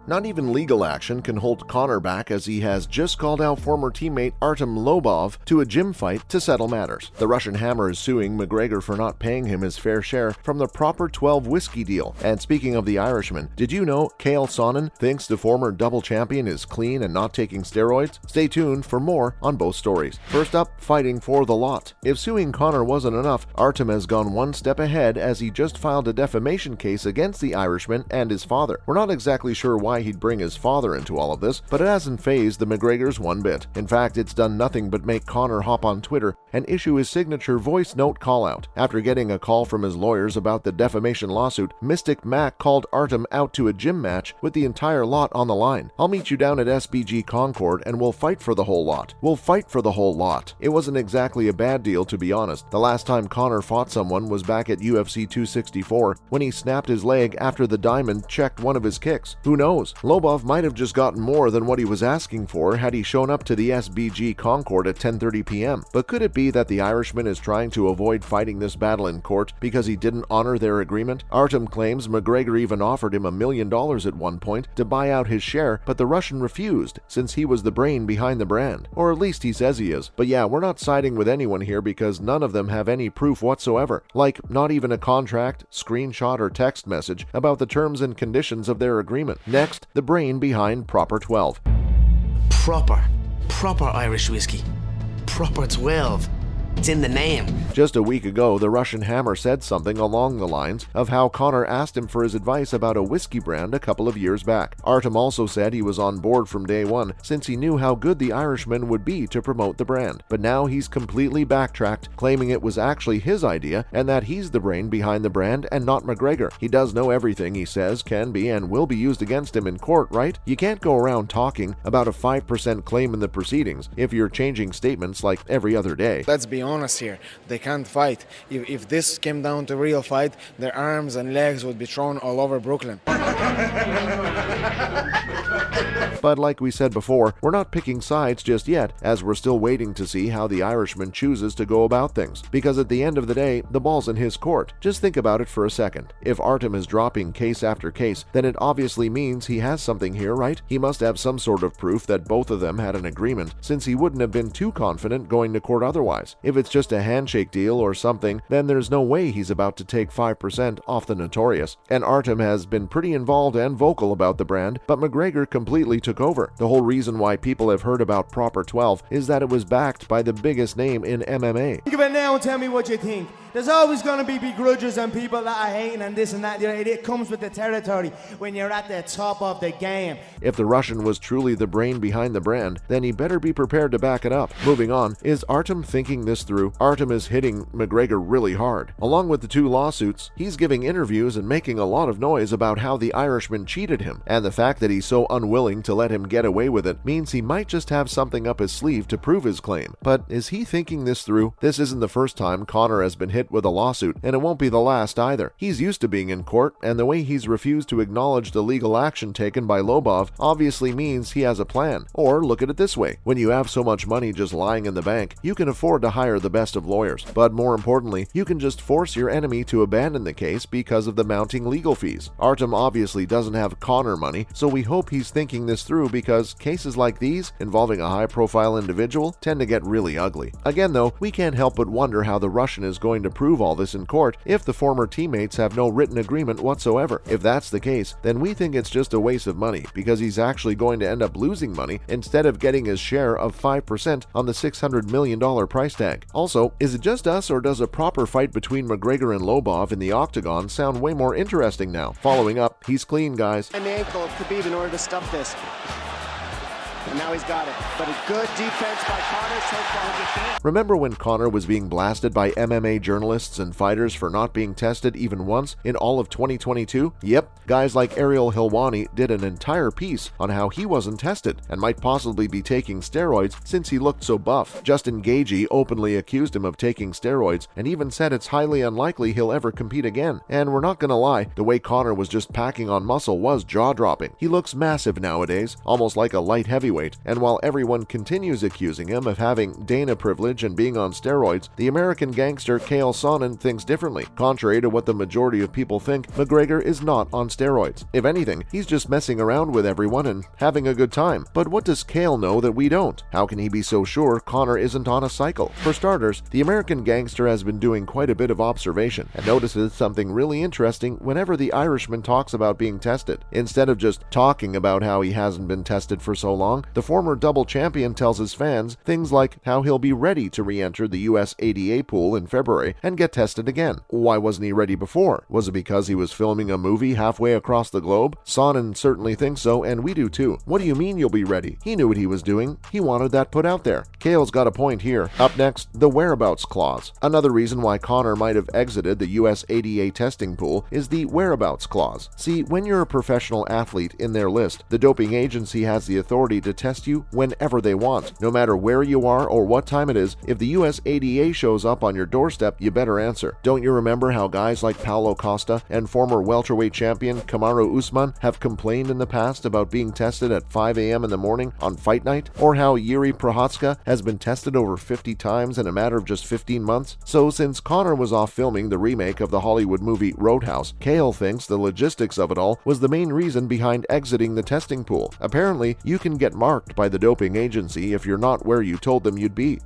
Not even legal action can hold Conor back, as he has just called out former teammate Artem Lobov to a gym fight to settle matters. The Russian Hammer is suing McGregor for not paying him his fair share from the Proper 12 whiskey deal. And speaking of the Irishman, did you know Chael Sonnen thinks the former double champion is clean and not taking steroids? Stay tuned for more on both stories. First up, fighting for the lot. If suing Conor wasn't enough, Artem has gone one step ahead, as he just filed a defamation case against the Irishman and his father. We're not exactly sure why he'd bring his father into all of this, but it hasn't fazed the McGregors one bit. In fact, it's done nothing but make Conor hop on Twitter and issue his signature voice note call-out. After getting a call from his lawyers about the defamation lawsuit, Mystic Mac called Artem out to a gym match with the entire lot on the line. "I'll meet you down at SBG Concord and we'll fight for the whole lot. We'll fight for the whole lot." It wasn't exactly a bad deal, to be honest. The last time Conor fought someone was back at UFC 264, when he snapped his leg after the Diamond checked one of his kicks. Who knows? Lobov might have just gotten more than what he was asking for had he shown up to the SBG Concord at 10:30 p.m. But could it be that the Irishman is trying to avoid fighting this battle in court because he didn't honor their agreement? Artem claims McGregor even offered him $1 million at one point to buy out his share, but the Russian refused, since he was the brain behind the brand. Or at least he says he is. But yeah, we're not siding with anyone here, because none of them have any proof whatsoever. Like, not even a contract, screenshot, or text message about the terms and conditions of their agreement. Next, the brain behind Proper 12. Proper Irish whiskey. Proper 12. It's in the name. Just a week ago, the Russian Hammer said something along the lines of how Conor asked him for his advice about a whiskey brand a couple of years back. Artem also said he was on board from day one, since he knew how good the Irishman would be to promote the brand. But now he's completely backtracked, claiming it was actually his idea and that he's the brain behind the brand and not McGregor. He does know everything he says can be and will be used against him in court, right? You can't go around talking about a 5% claim in the proceedings if you're changing statements like every other day. Let's be honest here, they can't fight. If this came down to real fight, their arms and legs would be thrown all over Brooklyn. But like we said before, we're not picking sides just yet, as we're still waiting to see how the Irishman chooses to go about things. Because at the end of the day, the ball's in his court. Just think about it for a second. If Artem is dropping case after case, then it obviously means he has something here, right? He must have some sort of proof that both of them had an agreement, since he wouldn't have been too confident going to court otherwise. If it's just a handshake deal or something, then there's no way he's about to take 5% off the Notorious. And Artem has been pretty involved and vocal about the brand, but McGregor completely took over. The whole reason why people have heard about Proper 12 is that it was backed by the biggest name in MMA. Think of it now and tell me what you think. There's always going to be begrudgers and people that are hating and this and that. It comes with the territory when you're at the top of the game. If the Russian was truly the brain behind the brand, then he better be prepared to back it up. Moving on, is Artem thinking this through? Artem is hitting McGregor really hard. Along with the two lawsuits, he's giving interviews and making a lot of noise about how the Irishman cheated him, and the fact that he's so unwilling to let him get away with it means he might just have something up his sleeve to prove his claim. But is he thinking this through? This isn't the first time Conor has been hit with a lawsuit, and it won't be the last either. He's used to being in court, and the way he's refused to acknowledge the legal action taken by Lobov obviously means he has a plan. Or look at it this way, when you have so much money just lying in the bank, you can afford to hire the best of lawyers. But more importantly, you can just force your enemy to abandon the case because of the mounting legal fees. Artem obviously doesn't have Conor money, so we hope he's thinking this through, because cases like these, involving a high-profile individual, tend to get really ugly. Again though, we can't help but wonder how the Russian is going to prove all this in court if the former teammates have no written agreement whatsoever. If that's the case, then we think it's just a waste of money, because he's actually going to end up losing money instead of getting his share of 5% on the $600 million price tag. Also, is it just us, or does a proper fight between McGregor and Lobov in the octagon sound way more interesting now? Following up, he's clean, guys. And the ankle of Khabib in order to stop this. And now he's got it. But a good defense by Conor so far. Remember when Conor was being blasted by MMA journalists and fighters for not being tested even once in all of 2022? Yep, guys like Ariel Helwani did an entire piece on how he wasn't tested and might possibly be taking steroids since he looked so buff. Justin Gaethje openly accused him of taking steroids and even said it's highly unlikely he'll ever compete again. And we're not gonna lie, the way Conor was just packing on muscle was jaw-dropping. He looks massive nowadays, almost like a light heavyweight. heavyweight, and while everyone continues accusing him of having Dana privilege and being on steroids, the American gangster Chael Sonnen thinks differently. Contrary to what the majority of people think, McGregor is not on steroids. If anything, he's just messing around with everyone and having a good time. But what does Chael know that we don't? How can he be so sure Conor isn't on a cycle? For starters, the American gangster has been doing quite a bit of observation and notices something really interesting whenever the Irishman talks about being tested. Instead of just talking about how he hasn't been tested for so long, the former double champion tells his fans things like how he'll be ready to re-enter the US ADA pool in February and get tested again. Why wasn't he ready before? Was it because he was filming a movie halfway across the globe? Sonnen certainly thinks so, and we do too. What do you mean you'll be ready? He knew what he was doing. He wanted that put out there. Chael's got a point here. Up next, the whereabouts clause. Another reason why Conor might have exited the US ADA testing pool is the whereabouts clause. See, when you're a professional athlete in their list, the doping agency has the authority to test you whenever they want. No matter where you are or what time it is, if the US ADA shows up on your doorstep, you better answer. Don't you remember how guys like Paulo Costa and former welterweight champion Kamaru Usman have complained in the past about being tested at 5 a.m. in the morning on fight night? Or how Yuri Prochazka has been tested over 50 times in a matter of just 15 months? So since Conor was off filming the remake of the Hollywood movie Roadhouse, Chael thinks the logistics of it all was the main reason behind exiting the testing pool. Apparently, you can get marked by the doping agency if you're not where you told them you'd be.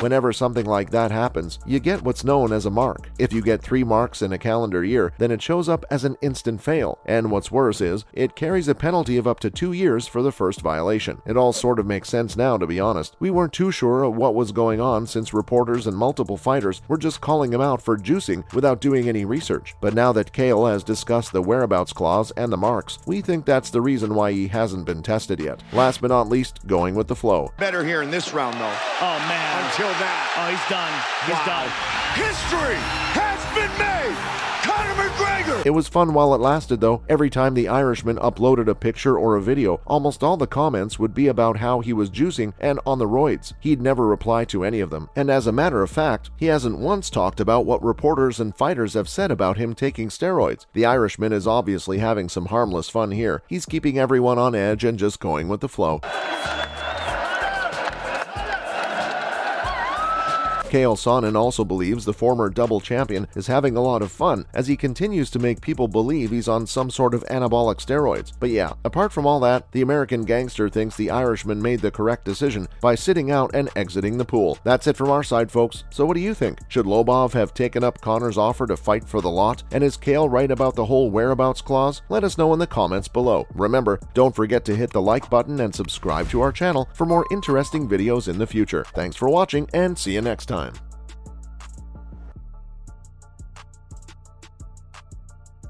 Whenever something like that happens, you get what's known as a mark. If you get 3 marks in a calendar year, then it shows up as an instant fail. And what's worse is, it carries a penalty of up to 2 years for the first violation. It all sort of makes sense now, to be honest. We weren't too sure of what was going on since reporters and multiple fighters were just calling him out for juicing without doing any research. But now that Chael has discussed the whereabouts clause and the marks, we think that's the reason why he hasn't been tested yet. Last but not least, going with the flow. Better here in this round, though. Oh, man. Until that. Oh, he's done. He's done. History has been made. Conor McGregor. It was fun while it lasted, though. Every time the Irishman uploaded a picture or a video, almost all the comments would be about how he was juicing and on the roids. He'd never reply to any of them. And as a matter of fact, he hasn't once talked about what reporters and fighters have said about him taking steroids. The Irishman is obviously having some harmless fun here. He's keeping everyone on edge and just going with the flow. Chael Sonnen also believes the former double champion is having a lot of fun as he continues to make people believe he's on some sort of anabolic steroids. But yeah, apart from all that, the American gangster thinks the Irishman made the correct decision by sitting out and exiting the pool. That's it from our side, folks. So what do you think? Should Lobov have taken up Conor's offer to fight for the lot? And is Chael right about the whole whereabouts clause? Let us know in the comments below. Remember, don't forget to hit the like button and subscribe to our channel for more interesting videos in the future. Thanks for watching, and see you next time.